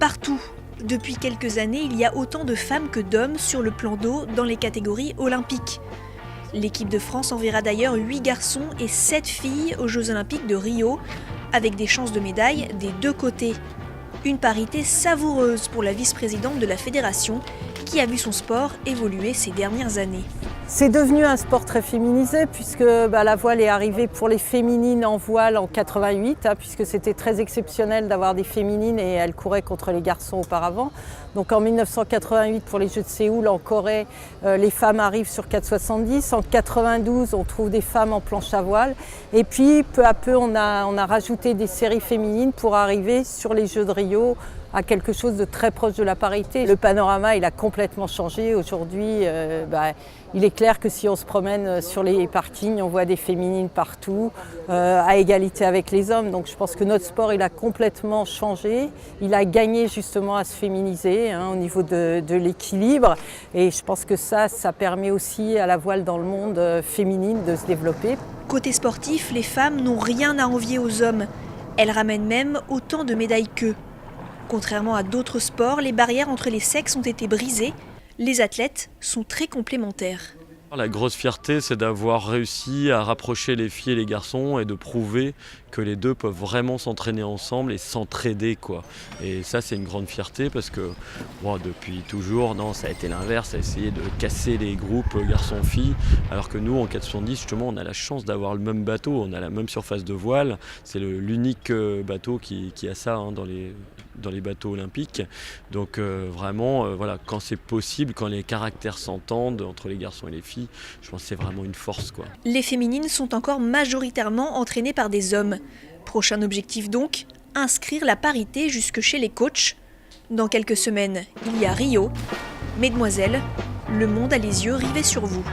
Partout, depuis quelques années, il y a autant de femmes que d'hommes sur le plan d'eau dans les catégories olympiques. L'équipe de France enverra d'ailleurs 8 garçons et 7 filles aux Jeux Olympiques de Rio, avec des chances de médaille des deux côtés. Une parité savoureuse pour la vice-présidente de la fédération, qui a vu son sport évoluer ces dernières années. C'est devenu un sport très féminisé puisque la voile est arrivée pour les féminines en voile en 88, puisque c'était très exceptionnel d'avoir des féminines et elles couraient contre les garçons auparavant. Donc en 1988 pour les Jeux de Séoul en Corée, les femmes arrivent sur 4,70. En 92 on trouve des femmes en planche à voile et puis peu à peu on a rajouté des séries féminines pour arriver sur les Jeux de Rio à quelque chose de très proche de la parité. Le panorama il a complètement changé. Aujourd'hui il est clair que si on se promène sur les parkings, on voit des féminines partout, à égalité avec les hommes. Donc je pense que notre sport il a complètement changé. Il a gagné justement à se féminiser au niveau de l'équilibre. Et je pense que ça permet aussi à la voile dans le monde féminine de se développer. Côté sportif, les femmes n'ont rien à envier aux hommes. Elles ramènent même autant de médailles qu'eux. Contrairement à d'autres sports, les barrières entre les sexes ont été brisées. Les athlètes sont très complémentaires. La grosse fierté, c'est d'avoir réussi à rapprocher les filles et les garçons et de prouver que les deux peuvent vraiment s'entraîner ensemble et s'entraider, quoi. Et ça, c'est une grande fierté parce que depuis toujours, ça a été l'inverse, à essayer de casser les groupes garçons-filles, alors que nous, en 470, justement, on a la chance d'avoir le même bateau, on a la même surface de voile. C'est l'unique bateau qui a ça dans les bateaux olympiques. Donc vraiment, quand c'est possible, quand les caractères s'entendent entre les garçons et les filles, je pense que c'est vraiment une force, quoi. Les féminines sont encore majoritairement entraînées par des hommes. Prochain objectif donc, inscrire la parité jusque chez les coachs. Dans quelques semaines, il y a Rio. Mesdemoiselles, le monde a les yeux rivés sur vous.